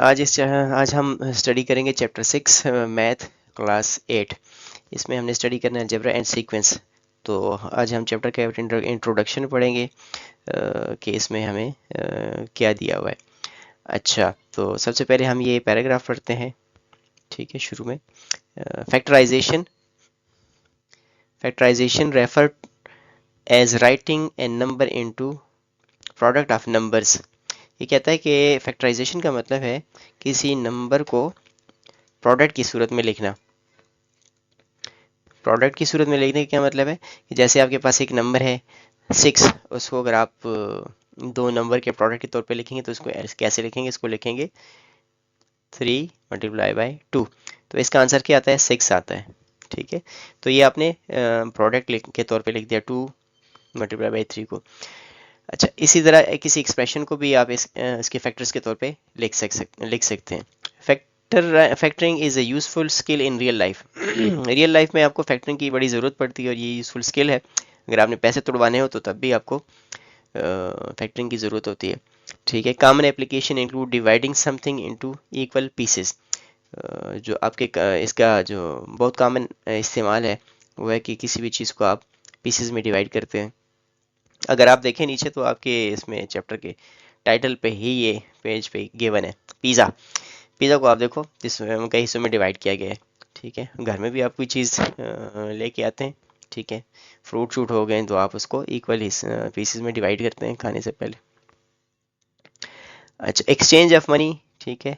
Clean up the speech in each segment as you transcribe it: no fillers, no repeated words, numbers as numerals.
आज हम स्टडी करेंगे चैप्टर 6 मैथ क्लास 8। इसमें हमने स्टडी करना है अलजेब्रा एंड सीक्वेंस। तो आज हम चैप्टर का इंट्रोडक्शन पढ़ेंगे कि इसमें हमें क्या दिया हुआ है। अच्छा, तो सबसे पहले हम ये पैराग्राफ पढ़ते हैं। ठीक है, शुरू में factorization factorization refer as writing a number into product of numbers. ये कहता है कि फैक्टराइजेशन का मतलब है किसी नंबर को प्रोडक्ट की सूरत में लिखना। प्रोडक्ट की सूरत में लिखने का क्या मतलब है कि जैसे आपके पास एक नंबर है 6, उसको अगर आप दो नंबर के प्रोडक्ट के तौर पे लिखेंगे तो उसको कैसे लिखेंगे? इसको लिखेंगे 3 × 2। तो इसका आंसर क्या आता है? 6 आता है। ठीक है, तो ये आपने प्रोडक्ट के तौर पे लिख दिया 2 × 3 को। अच्छा, इसी तरह किसी एक्सप्रेशन को भी आप इसके फैक्टर्स के तौर पे लिख सकते हैं। Factoring is a useful skill in real life. Real life में आपको फैक्टरिंग की बड़ी ज़रूरत पड़ती है और ये यूज़फुल स्किल है। अगर आपने पैसे तुड़वाने हो तो तब भी आपको फैक्टरिंग की ज़रूरत होती है। ठीक है, common application include dividing something into equal pieces. जो आपके इसका जो बहुत कॉमन इस्तेमाल है वो है कि किसी भी चीज़ को आप पीसेस में डिवाइड करते हैं। अगर आप देखें नीचे तो आपके इसमें चैप्टर के टाइटल पे ही ये पेज पे गिवन है पिज़्ज़ा। पिज़्ज़ा को आप देखो जिसमें कई हिस्सों में डिवाइड किया गया है। ठीक है, घर में भी आप कोई चीज़ लेके आते हैं। ठीक है, फ्रूट शूट हो गए तो आप उसको इक्वल पीसेस में डिवाइड करते हैं खाने से पहले। अच्छा, एक्सचेंज ऑफ मनी। ठीक है,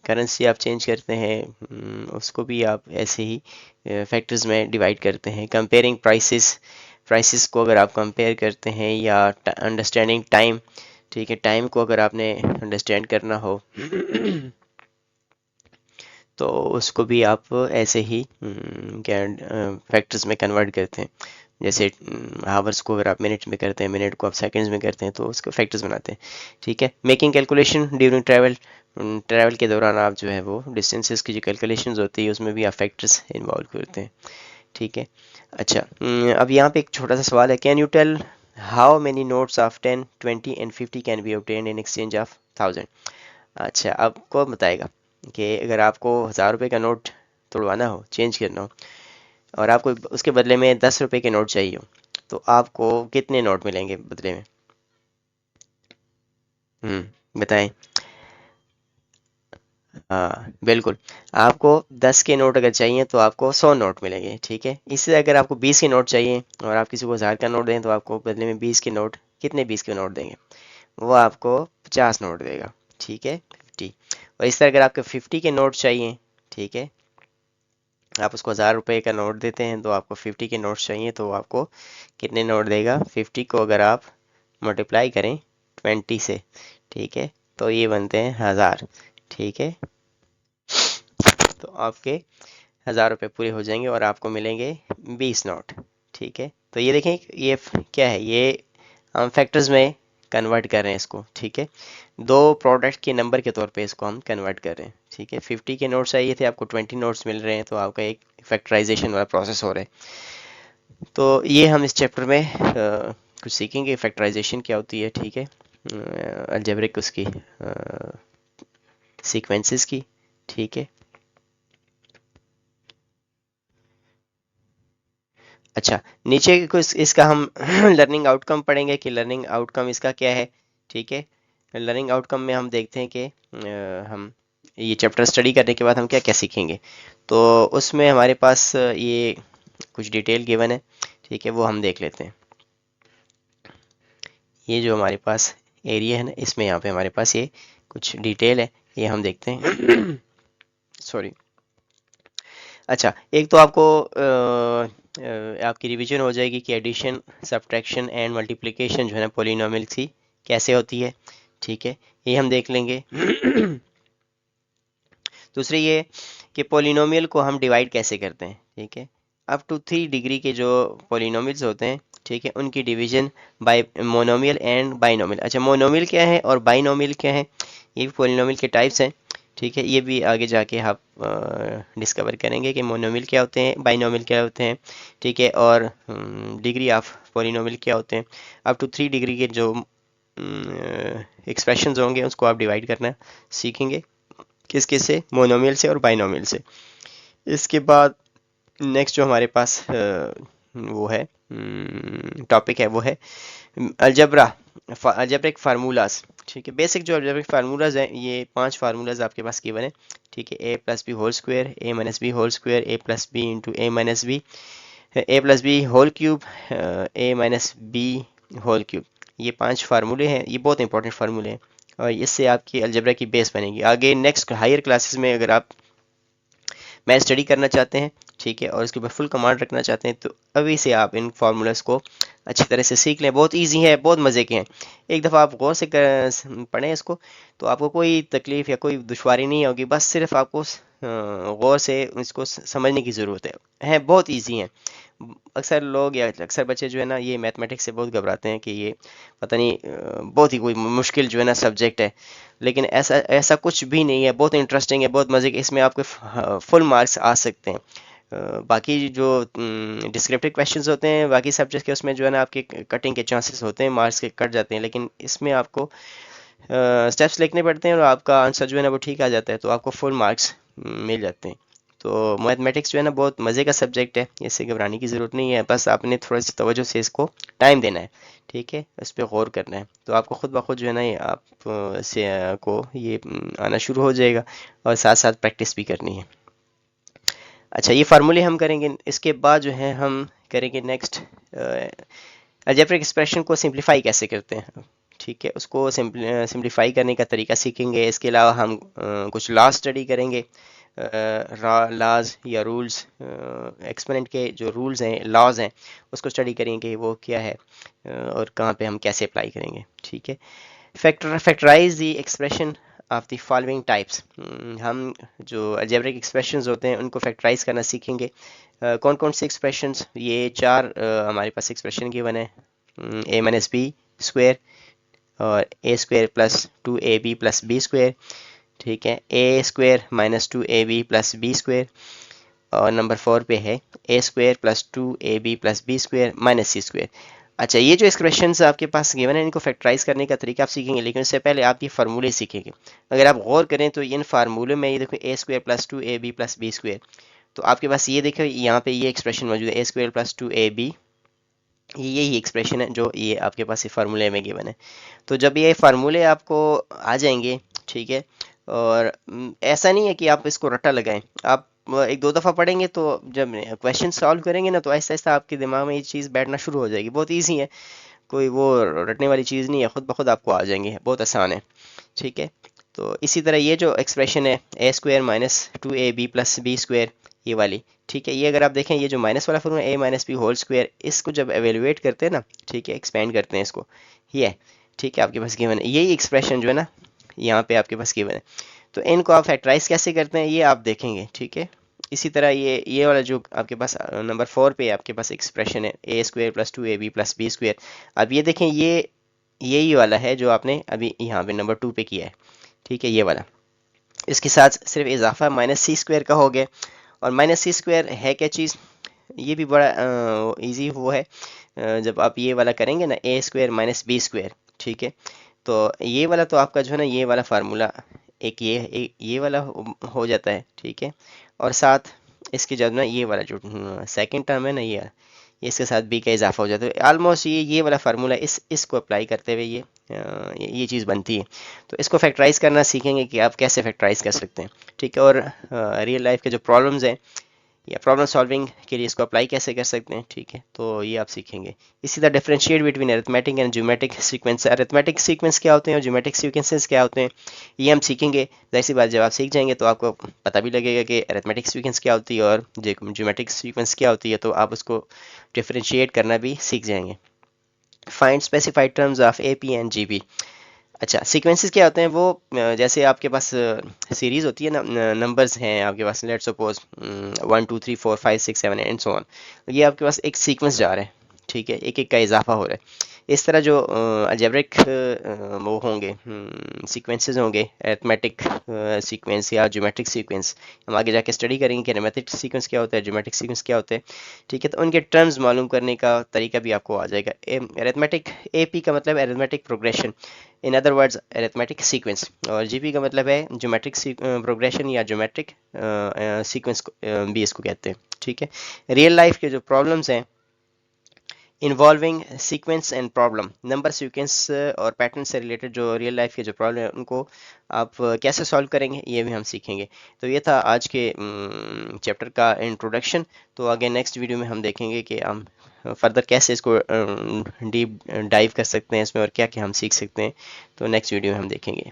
करेंसी आप चेंज करते हैं, उसको भी आप ऐसे ही फैक्टर्स में डिवाइड करते हैं। कंपेयरिंग प्राइसेस, प्राइसेस को अगर आप कंपेयर करते हैं, या अंडरस्टैंडिंग टाइम। ठीक है, टाइम को अगर आपने अंडरस्टैंड करना हो तो उसको भी आप ऐसे ही क्या फैक्टर्स में कन्वर्ट करते हैं। जैसे हावर्स को अगर आप मिनट में करते हैं, मिनट को आप सेकंड्स में करते हैं, तो उसको फैक्टर्स बनाते हैं। ठीक है, making calculation during travel. Travel के दौरान आप जो है वो डिस्टेंसेस की जो कैलकुलेशंस होती है उसमें भी आप फैक्टर्स इन्वॉल्व करते हैं। ठीक है, अच्छा, अब यहाँ पे एक छोटा सा सवाल है, can you tell how many notes of 10, 20 and 50 can be obtained in exchange of 1000। अच्छा, आपको बताएगा कि अगर आपको 1000 रुपये का नोट तोड़वाना हो, चेंज करना हो, और आपको उसके बदले में 10 रुपये के नोट चाहिए हो, तो आपको कितने नोट मिलेंगे बदले में? बताएं। हाँ बिल्कुल, आपको 10 के नोट अगर चाहिए तो आपको 100 नोट मिलेंगे। ठीक है, इससे अगर आपको 20 के नोट चाहिए और आप किसी को 1000 का नोट दें तो आपको बदले में 20 के नोट, कितने 20 के नोट देंगे? वो आपको 50 नोट देगा। ठीक है, 50। और इस तरह अगर आपको 50 के नोट चाहिए, ठीक है, आप उसको 1000 रुपये का नोट देते हैं तो आपको 50 के नोट्स चाहिए, तो आपको कितने नोट देगा? 50 को अगर आप मल्टीप्लाई करें 20 से, ठीक है, तो ये बनते हैं 1000। ठीक है, तो आपके 1000 रुपये पूरे हो जाएंगे और आपको मिलेंगे 20 नोट। ठीक है, तो ये देखें, ये क्या है, ये हम फैक्टर्स में कन्वर्ट कर रहे हैं इसको। ठीक है, दो प्रोडक्ट के नंबर के तौर पे इसको हम कन्वर्ट कर रहे हैं। ठीक है, 50 के नोट्स चाहिए थे, आपको 20 नोट्स मिल रहे हैं, तो आपका एक फैक्टराइजेशन वाला प्रोसेस हो रहा है। तो ये हम इस चैप्टर में कुछ सीखेंगे, फैक्टराइजेशन क्या होती है। ठीक है, अलजेब्रिक उसकी सीक्वेंसेस की। ठीक है, अच्छा, नीचे कुछ इसका हम लर्निंग आउटकम पढ़ेंगे कि लर्निंग आउटकम इसका क्या है। ठीक है, लर्निंग आउटकम में हम देखते हैं कि हम ये चैप्टर स्टडी करने के बाद हम क्या क्या सीखेंगे। तो उसमें हमारे पास ये कुछ डिटेल गिवन है। ठीक है, वो हम देख लेते हैं। ये जो हमारे पास एरिया है ना, इसमें यहाँ पे हमारे पास ये कुछ डिटेल है, ये हम देखते हैं। सॉरी। अच्छा, एक तो आपको आपकी रिवीजन हो जाएगी कि एडिशन, सब्ट्रैक्शन एंड मल्टीप्लिकेशन जो है ना पॉलिनोमियल की कैसे होती है। ठीक है, ये हम देख लेंगे। दूसरी ये कि पॉलिनोमियल को हम डिवाइड कैसे करते हैं। ठीक है, अप टू 3 डिग्री के जो पॉलिनोमियल्स होते हैं, ठीक है, उनकी division bye monomial and binomial. अच्छा, मोनोमियल क्या है और बाइनोमियल क्या है, ये भी पॉलिनोमियल के टाइप्स हैं। ठीक है, ये भी आगे जाके आप डिस्कवर करेंगे कि मोनोमियल क्या होते हैं, बाइनोमियल क्या होते हैं। ठीक है, और डिग्री ऑफ पॉलिनोमियल क्या होते हैं। अप टू 3 डिग्री के जो एक्सप्रेशंस होंगे उसको आप डिवाइड करना सीखेंगे, किस किस से, मोनोमियल से और बाइनोमियल से। इसके बाद नेक्स्ट जो हमारे पास वो है टॉपिक है वो है अलजबरा, अलजेब्रिक फार्मूलाज। ठीक है, बेसिक जो अलजेब्रिक फार्मूलाज हैं, ये 5 फार्मूलाज आपके पास गिवन है। ठीक है, ए प्लस बी होल स्क्वायर, ए माइनस बी होल स्क्वायर, ए प्लस बी इंटू ए माइनस बी, ए प्लस बी होल क्यूब, ए माइनस बी होल क्यूब। ये 5 फार्मूले हैं, ये बहुत इंपॉर्टेंट फार्मूले हैं और इससे आपकी अलजेब्रा की बेस बनेगी। आगे नेक्स्ट हायर क्लासेस में अगर आप मैथ स्टडी करना चाहते हैं, ठीक है, और इसके ऊपर फुल कमांड रखना चाहते हैं, तो अभी से आप इन फार्मूलाज को अच्छी तरह से सीख लें। बहुत इजी है, बहुत मज़े के हैं। एक दफ़ा आप गौर से पढ़ें इसको, तो आपको कोई तकलीफ़ या कोई दुश्वारी नहीं होगी। बस सिर्फ आपको गौर से इसको समझने की ज़रूरत है बहुत इजी है। अक्सर लोग या अक्सर बच्चे जो है ना, ये मैथमेटिक्स से बहुत घबराते हैं कि ये पता नहीं बहुत ही कोई मुश्किल जो है ना सब्जेक्ट है, लेकिन ऐसा ऐसा कुछ भी नहीं है। बहुत इंटरेस्टिंग है, बहुत मज़े के, इसमें आपके फुल मार्क्स आ सकते हैं। बाकी जो डिस्क्रिप्टिव क्वेश्चंस होते हैं बाकी सब्जेक्ट के, उसमें जो है ना आपके कटिंग के चांसेस होते हैं, मार्क्स के कट जाते हैं, लेकिन इसमें आपको स्टेप्स लिखने पड़ते हैं और आपका आंसर जो है ना वो ठीक आ जाता है, तो आपको फुल मार्क्स मिल जाते हैं। तो मैथमेटिक्स जो है ना बहुत मज़े का सब्जेक्ट है, इससे घबराने की ज़रूरत नहीं है। बस आपने थोड़ा सी तवज्जो से इसको टाइम देना है, ठीक है, इस पर गौर करना है, तो आपको खुद ब खुद जो है ना ये आप से को ये आना शुरू हो जाएगा, और साथ साथ प्रैक्टिस भी करनी है। अच्छा, ये फार्मूले हम करेंगे। इसके बाद जो है हम करेंगे नेक्स्ट अलजेब्रिक एक्सप्रेशन को सिंप्लीफाई कैसे करते हैं, ठीक है, उसको सिंप्लीफाई करने का तरीका सीखेंगे। इसके अलावा हम कुछ लॉ स्टडी करेंगे, लॉज या रूल्स, एक्सपोनेंट के जो रूल्स हैं, लॉज हैं, उसको स्टडी करेंगे वो क्या है और कहाँ पे हम कैसे अप्लाई करेंगे। ठीक है, factorize the expression of the following types. हम जो अलजेब्रिक एक्सप्रेशंस होते हैं उनको फैक्टराइज करना सीखेंगे। कौन कौन से एक्सप्रेशंस, ये 4 हमारे पास एक्सप्रेशन गिवन है। ए माइनस बी स्क्वायर और A square plus 2ab plus B square, ठीक है, A square minus 2ab plus B square, और नंबर 4 पे है A square plus 2ab plus B square minus C square. अच्छा, ये जो एक्सप्रेशंस आपके पास गिवन है इनको फैक्टराइज करने का तरीका आप सीखेंगे, लेकिन उससे पहले आप ये फार्मूले सीखेंगे। अगर आप गौर करें तो इन फार्मूले में ये देखो A square plus 2ab plus B square, तो आपके पास ये देखो यहाँ पे ये एक्सप्रेशन मौजूद है, ए स्क्वायर प्लस 2ab, यही एक्सप्रेशन है जो ये आपके पास ये फार्मूले में गिवन है। तो जब ये फार्मूले आपको आ जाएंगे, ठीक है, और ऐसा नहीं है कि आप इसको रट्टा लगाएं, आप एक दो दफ़ा पढ़ेंगे तो जब क्वेश्चन सॉल्व करेंगे ना, तो ऐसा ऐसा आपके दिमाग में ये चीज़ बैठना शुरू हो जाएगी। बहुत ईजी है, कोई वो रटने वाली चीज़ नहीं है, खुद ब खुद आपको आ जाएंगे, बहुत आसान है। ठीक है, तो इसी तरह ये जो एक्सप्रेशन है A square minus 2ab plus B square, ये वाली, ठीक है, ये अगर आप देखें ये जो माइनस वाला फॉर्मूला ए माइनस बी होल स्क्वायर, इसको जब एवेलुएट करते हैं ना, ठीक है, एक्सपेंड करते हैं इसको, ये ठीक है आपके पास गिवन है, यही एक्सप्रेशन जो है ना यहाँ पे आपके पास गिवन है। तो इनको आप फैक्टराइज कैसे करते हैं ये आप देखेंगे। ठीक है, इसी तरह ये वाला जो आपके पास नंबर 4 पे आपके पास एक्सप्रेशन है A square plus 2ab plus B square, अब ये देखें ये यही वाला है जो आपने अभी यहाँ पे नंबर 2 पे किया है। ठीक है, ये वाला, इसके साथ सिर्फ इजाफा माइनस सी स्क्वायर का हो गया। और माइनस सी स्क्वायर है क्या चीज़, ये भी बड़ा इजी वो है। जब आप ये वाला करेंगे ना ए स्क्वायर माइनस बी स्क्वायर, ठीक है, तो ये वाला तो आपका जो है ना ये वाला फार्मूला ये वाला हो जाता है। ठीक है, और साथ इसके जब ना ये वाला जो सेकंड टर्म है ना ये इसके साथ बी का इजाफा हो जाता है। ऑलमोस्ट ये वाला फार्मूला इसको अप्लाई करते हुए ये चीज़ बनती है। तो इसको फैक्टराइज करना सीखेंगे कि आप कैसे फैक्टराइज कर सकते हैं। ठीक है, और रियल लाइफ के जो प्रॉब्लम्स हैं या प्रॉब्लम सॉल्विंग के लिए इसको अप्लाई कैसे कर सकते हैं, ठीक है, तो ये आप सीखेंगे। इसी तरह differentiate between arithmetic and geometric sequence, arithmetic sequence क्या होते हैं और ज्योमेट्रिक सीक्वेंसेस क्या होते हैं, ये हम सीखेंगे। जाहिर सी बात, जब आप सीख जाएंगे तो आपको पता भी लगेगा कि अरिथमेटिक सीक्वेंस क्या होती है और ज्योमेट्रिक सीक्वेंस क्या होती है, तो आप उसको डिफरेंशिएट करना भी सीख जाएंगे। Find specified terms of A P and G B. अच्छा, सीक्वेंसेस क्या होते हैं, वो जैसे आपके पास सीरीज़ होती है ना, नंबर्स हैं आपके पास, let's suppose 1 2 3 4 5 6 7 and so on, ये आपके पास एक सीक्वेंस जा रहा है। ठीक है, एक एक का इजाफा हो रहा है। इस तरह जो अलजेब्रिक वो होंगे सीक्वेंसेस होंगे, अरिथमेटिक सीक्वेंस या ज्योमेट्रिक सीक्वेंस, हम आगे जाके स्टडी करेंगे कि अरिथमेटिक सीक्वेंस क्या होता है, ज्योमेट्रिक सीक्वेंस क्या होते हैं। ठीक है, तो उनके टर्म्स मालूम करने का तरीका भी आपको आ जाएगा। अरिथमेटिक एपी का मतलब arithmetic progression, in other words arithmetic sequence, और जीपी का मतलब है ज्योमेट्रिक प्रोग्रेशन या ज्योमेट्रिक सीक्वेंस भी इसको कहते हैं। ठीक है, रियल लाइफ के जो प्रॉब्लम्स हैं involving sequence and problem, number sequence और पैटर्न से रिलेटेड जो रियल लाइफ के जो प्रॉब्लम है उनको आप कैसे सॉल्व करेंगे ये भी हम सीखेंगे। तो ये था आज के चैप्टर का इंट्रोडक्शन। तो आगे नेक्स्ट वीडियो में हम देखेंगे कि हम फर्दर कैसे इसको डीप डाइव कर सकते हैं इसमें और क्या क्या हम सीख सकते हैं। तो नेक्स्ट वीडियो में हम देखेंगे।